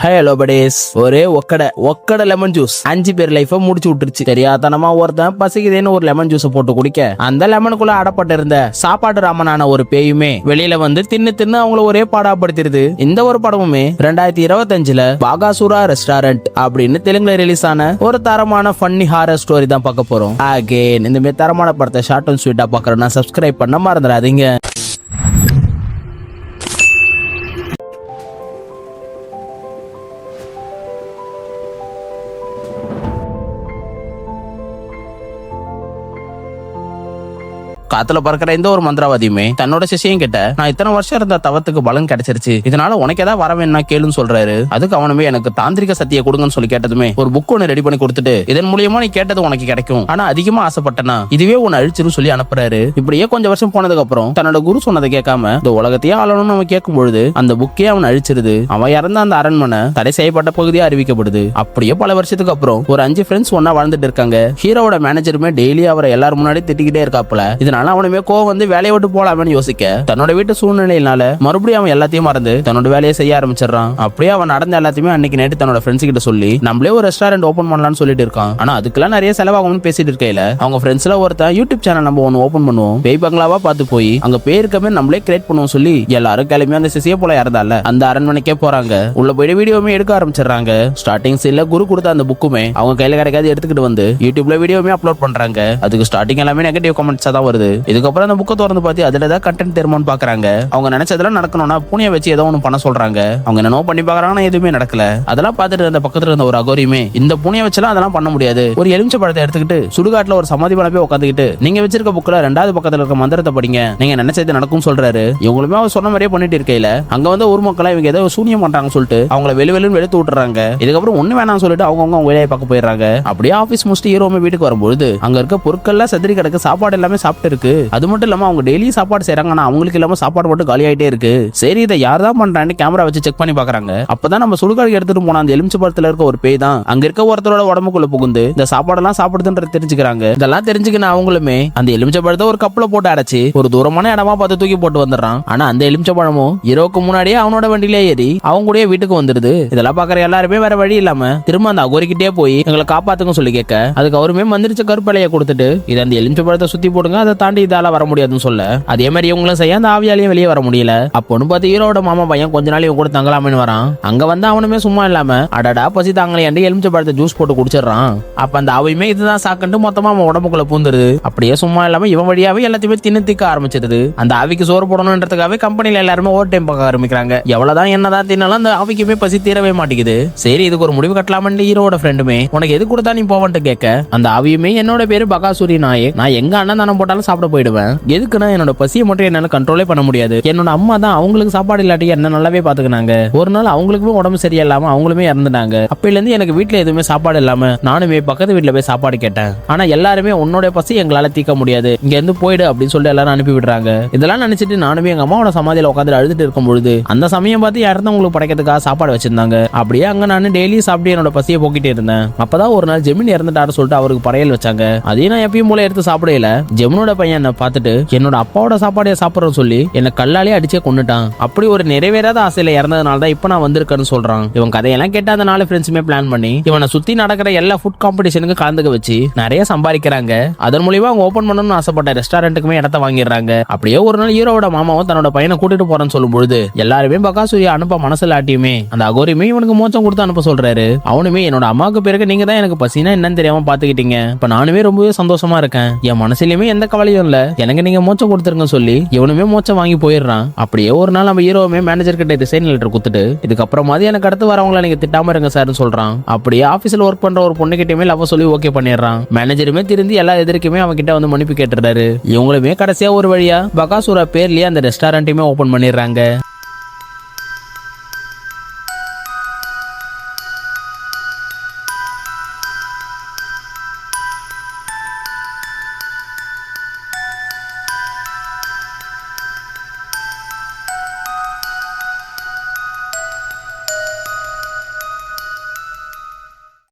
Hello படேஸ். ஒரே ஒக்கட lemon juice 5 பேர் லைஃப முடிச்சு விட்டுருச்சு. தெரியாதனமா ஒருத்தன் பசிக்குதேன்னு ஒரு லெமன் ஜூஸ் போட்டு குடிக்க அந்த லெமனுக்குள்ள அடப்பட்டு இருந்த சாப்பாடு ராமனான ஒரு பேயுமே வெளியில வந்து தின்னு அவங்கள ஒரே பாடாப்படுத்திருது. இந்த ஒரு படமுமே 2025 பாகாசுரா ரெஸ்டாரண்ட் அப்படின்னு தெலுங்குல ரிலீஸ் ஆன ஒரு தரமான ஃபன்னி ஹாரர் ஸ்டோரி தான் பார்க்க போறோம். அகைன் இந்த மாதிரி தரமான படத்தை ஷார்ட் அண்ட் ஸ்வீட்டா பார்க்கறேன்னா சப்ஸ்கிரைப் பண்ண மறந்துடாதீங்க. காத்துல பறக்கிற இந்த ஒரு மந்திரவாதியுமே தன்னோட சிஷியம் கிட்ட நான் இத்தனை வருஷம் இருந்த தவத்துக்கு பலன் கிடைச்சிருச்சு, இதனால உனக்கு ஏதாவது வர வேணா கேளுன்னு சொல்றாரு. அதுக்கு அவனுமே எனக்கு தாந்திரிக சக்தியை கொடுங்கன்னு சொல்லி கேட்டதுமே ஒரு புக் ஒன்னு ரெடி பண்ணி கொடுத்துட்டு இதன் மூலியமா நீ கேட்டது உனக்கு கிடைக்கும், ஆனா அதிகமா ஆசைப்பட்டனா இதுவே உன்னை அழிச்சிரும் சொல்லி அனுப்புறாரு. இப்படியே கொஞ்சம் வருஷம் போனதுக்கு அப்புறம் தன்னோட குரு சொன்னதை கேட்காம இந்த உலகத்தையே ஆளணும்னு அவன் கேட்கும் பொழுது அந்த புக்கே அவன் அழிச்சிருது. அவன் இறந்த அந்த அரண்மனை தடை செய்யப்பட்ட பகுதியா அறிவிக்கப்படுது. அப்படியே பல வருஷத்துக்கு அப்புறம் ஒரு 5 ஃப்ரெண்ட்ஸ் ஒன்னா வாழ்ந்துட்டு இருக்காங்க. ஹீரோவோட மேனேஜருமே டெய்லி அவரை எல்லாரும் முன்னாடி திட்டிக்கிட்டே இருக்காப்புல. இதனால அவனுமே கோவம் வந்து வேலையை விட்டு போலாமேன்னு யோசிக்க தன்னோட வீட்டு சூழ்நிலையினால மறுபடியும் அவன் எல்லாத்தையும் மறந்து தன்னோட வேலையை செய்ய ஆரம்பிச்சிடறான். அப்படியே அவன் நடந்த எல்லாத்தையுமே அன்னைக்கு நைட்டு தன்னோட ஃப்ரெண்ட்ஸ் கிட்ட சொல்லி நம்மளே ஒரு ரெஸ்டாரண்ட் ஓபன் பண்ணலாம்னு சொல்லிட்டு இருக்கான். ஆனா அதுக்கெல்லாம் நிறைய செலவாகும்னு பேசிட்டு இருக்கையில அவங்க ஃப்ரெண்ட்ஸ்ல ஒருத்தன் யூடியூப் சேனல் நம்ம ஒன்னு ஓபன் பண்ணுவோம், பேய் பங்களாவா பார்த்து போய் அங்க பேருக்கமே நம்மளே கிரியேட் பண்ணுவோம் சொல்லி எல்லாரும் கிளம்பி அந்த சிசிய போல இறந்தால அந்த அரண்மனைக்கே போறாங்க. உள்ள போய் வீடியோமே எடுக்க ஆரம்பிச்சிடறாங்க. ஸ்டார்டிங் சீன்ல குரு கொடுத்த அந்த புக்குமே அவங்க கையில கிடைக்காது எடுத்துக்கிட்டு வந்து யூடியூப்ல வீடியோமே அப்லோட் பண்றாங்க. அதுக்கு ஸ்டார்டிங் எல்லாமே நெகட்டிவ் கமெண்ட்ஸா தான் வருது. இதுக்கப்புறம் அந்த புக்கை திறந்து பார்த்து அதுல ஏதாவது கண்டென்ட் தெரியுமான்னு பாக்குறாங்க. அவங்க நினைச்சதெல்லாம் நடக்கணும்னா பூனையை வச்சு ஏதோ ஒன்று பண்ண சொல்றாங்க. அவங்க என்னென்னோ பண்ணி பாக்குறாங்கன்னா எதுவுமே நடக்கல. அதெல்லாம் பார்த்துட்டு இருந்த பக்கத்துல இருந்த ஒரு அகோரியுமே இந்த பூனையை வச்செல்லாம் அதெல்லாம் பண்ண முடியாது, ஒரு எலுமிச்சை பழத்தை எடுத்துக்கிட்டு சுடுகாட்டுல ஒரு சமாதி மேல போய் உட்காந்துக்கிட்டு நீங்க வச்சிருக்க புக்ல 2வது பக்கத்துல இருக்க மந்திரத்தை படிங்க, நீங்க நினைச்சது நடக்கும் சொல்றாரு. இவங்களுமே அவர் சொன்ன மாதிரியே பண்ணிட்டு இருக்கையில அங்க வந்து ஊர் மக்களா இவங்க ஏதோ சூனியம் பண்றாங்கன்னு சொல்லிட்டு அவங்கள வெளிவெளின்னு எடுத்து விட்டுறாங்க. இதுக்கப்புறம் ஒண்ணு வேணாம்னு சொல்லிட்டு அவங்க வேலையை பார்க்க போயிடுறாங்க. அப்படியே ஆபீஸ் முடிச்சுட்டு ஹீரோமே வீட்டுக்கு வரும்போது அங்க இருக்க பொருட்கள்லாம் செதறி கிடக்கு, சாப்பாடு எல்லாமே சாப்பிட்டு இருக்கு. அது மட்டும் இல்லாம அவங்க டெய்லி சாப்பாடு செய்றாங்க, ஆனா அவங்களுக்கு இல்லாம சாப்பாடு மட்டும் காலி ஆயிட்டே இருக்கு. சரி இதை யார் தான் பண்றான்னு கேமரா வச்சு செக் பண்ணி பாக்குறாங்க. அப்பதான் நம்ம சுடுகாடுக்கு எடுத்துட்டு போன அந்த எலுமிச்சை பழத்துல இருக்க ஒரு பேய் தான் அங்க இருக்க ஒருத்தரோட உடம்புக்குள்ள புகுந்து இந்த சாப்பாடெல்லாம் சாப்பிடுதுன்றது தெரிஞ்சுக்கிறாங்க. இதெல்லாம் தெரிஞ்சுக்கின அவங்களுமே அந்த எலுமிச்சை பழத்தை ஒரு கப்பல போட்டு அடைச்சு ஒரு தூரமான இடமா பார்த்து தூக்கி போட்டு வந்துடுறான். ஆனா அந்த எலுமிச்சை பழமும் இரவுக்கு முன்னாடியே அவனோட வண்டியிலே ஏறி அவங்க கூட வீட்டுக்கு வந்துருது. இதெல்லாம் பாக்குற எல்லாருமே வேற வழி இல்லாம திரும்ப அந்த அகோரிக்கிட்டே போய் எங்களை காப்பாத்துங்க சொல்லி கேட்க அதுக்கு அவருமே மந்திரிச்ச கருப்பலையை கொடுத்துட்டு இதை அந்த எலுமிச்சை பழத்தை சுத்தி போடுங்க, அதை தாண்டி இதால வர முடியாதுன்னு சொல்ல அதே மாதிரி இவங்களும் செய்ய அந்த ஆவியாலையும் வெளியே வர முடியல. அப்போன்னு பார்த்து ஹீரோட மாமா பையன் கொஞ்ச நாள் இவங்க கூட தங்கலாமேன்னு வரான். அங்க வந்து அவனுமே சும்மா இல்லாம அடடா பசி தாங்கலையாண்டு எலுமிச்சை பழத்தை ஜூஸ் போட்டு குடிச்சிடறான். அப்ப அந்த ஆவியுமே இதுதான் சாக்கண்டு மொத்தமா அவன் உடம்புக்குள்ள பூந்துருது. அப்படியே சும்மா இல்லாம இவன் வழியாவே எல்லாத்தையுமே திக்க ஆரம்பிச்சிருது. அந்த ஆவிக்கு சோறு போடணும்ன்றதுக்காகவே கம்பெனில எல்லாருமே ஓவர் டைம் பார்க்க ஆரம்பிக்கிறாங்க. எவ்வளவுதான் என்னதான் தின்னாலும் அந்த ஆவிக்குமே பசி தீரவே மாட்டேங்குது. சரி இதுக்கு ஒரு முடிவு கட்டலாமன்னு ஹீரோட ஃப்ரெண்டுமே உனக்கு எது கொடுத்தா நீ போவன்ட்டு கேட்க அந்த ஆவியுமே என்னோட பேரு பகாசுரி நாயக், நான் எங்க அண்ணன் தானம் போட்டாலும் சாப்பிட போயிடுவேன், எதுக்குன்னா என்னோட பசியை மட்டும் என்னால கண்ட்ரோலே பண்ண முடியாது. என்னோட அம்மா தான் அவங்களுக்கு சாப்பாடு இல்லாட்டி என்ன நல்லாவே பாத்துக்கினாங்க. ஒரு நாள் அவங்களுக்குமே உடம்பு சரியில்லாம அவங்களுமே இறந்துட்டாங்க. அப்பையில இருந்து எனக்கு வீட்டுல எதுவுமே சாப்பாடு இல்லாம நானுமே பக்கத்து வீட்டுல போய் சாப்பாடு கேட்டேன். ஆனா எல்லாருமே உன்னோட பசி எங்களால தீர்க்க முடியாது, இங்க இருந்து போயிடு அப்படின்னு சொல்லி எல்லாரும் அனுப்பி விடுறாங்க. இதெல்லாம் நினைச்சிட்டு நானுமே எங்க அம்மாவோட சமாதியில உட்காந்து அழுதுட்டு இருக்கும் பொழுது அந்த சமயம் பார்த்து யாரும் உங்களுக்கு படைக்கிறதுக்காக சாப்பாடு வச்சிருந்தாங்க. அப்படியே அங்க நான் டெய்லி சாப்பிட்டு என்னோட பசியை போக்கிட்டே இருந்தேன். அப்பதான் ஒரு நாள் ஜெமின் இறந்துட்டாரு சொல்லிட்டு அவருக்கு படையல் வச்சாங்க. அதையும் நான் எப்பயும் போல எடுத்து சாப்பிடல. ஜெமினோட பையன் என்ன பார்த்துட்டு என்னோட அப்பாவோட சாப்பாடைய சாப்பிடுறோம் சொல்லி என்ன கல்லாலே அடிச்சே கொண்டுட்டான். அப்படி ஒரு நிறைவேறாத ஆசையில இறந்ததுனால தான் இப்ப நான் வந்திருக்கேன்னு சொல்றான். இவன் கதையெல்லாம் கேட்ட அந்த 4 ஃப்ரெண்ட்ஸுமே பிளான் பண்ணி இவனை சுத்தி நடக்கிற எல்லா ஃபுட் காம்படிஷனுக்கு கலந்துக்க வச்சு நிறைய சம்பாதிக்கிறாங்க. அதன் மூலியமா அவங்க ஓபன் பண்ணணும்னு ஆசைப்பட்ட ரெஸ்டாரண்ட்டுக்குமே இடத்த வாங்கிடுறாங்க. அப்படியே ஒரு நாள் ஹீரோவோட மாமாவும் தன்னோட பையனை கூட்டிட்டு போறேன்னு சொல்லும் பொழுது எல்லாருமே பகாசுரியா அனுப்ப மனசுல ஆட்டியுமே அந்த அகோரியுமே இவனுக்கு மோச்சம் கொடுத்து அனுப்ப சொல்றாரு. அவனுமே என்னோட அம்மாவுக்கு பிறகு நீங்க தான் எனக்கு பசினா என்னன்னு தெரியாம பாத்துக்கிட்டீங்க, இப்ப நானுமே ரொம்பவே சந்தோஷமா இருக்கேன், என் மனசுலயுமே எந்த கவலையும் இல்ல, எனக்கு நீங்க மோச்சம் கொடுத்துருங்க சொல்லி இவனுமே மோச்சம் வாங்கி போயிடுறான். அப்படியே ஒரு நாள் நம்ம ஹீரோவுமே மேனேஜர் கிட்ட ரிசைன் லெட்டர் கொடுத்துட்டு இதுக்கப்புறமா எனக்கு அடுத்து வரவங்கள நீங்க திட்டாம இருங்க சார்னு சொல்றான். அப்படியே ஆபீஸ்ல ஒர்க் பண்ற ஒரு பொண்ணு கிட்டயுமே லவ் சொல்லி ஓகே பண்ணிடுறான். மேனேஜருமே திருந்தி எல்லா எதிர்க்குமே அவங்க கிட்ட வந்து மன்னிப்பு கேட்டுறாரு. இவங்களுமே கடைசியா ஒரு வழியா பகாசுரா பேர்லயே அந்த ரெஸ்டாரண்ட்டையுமே ஓபன் பண்ணிடுறாங்க.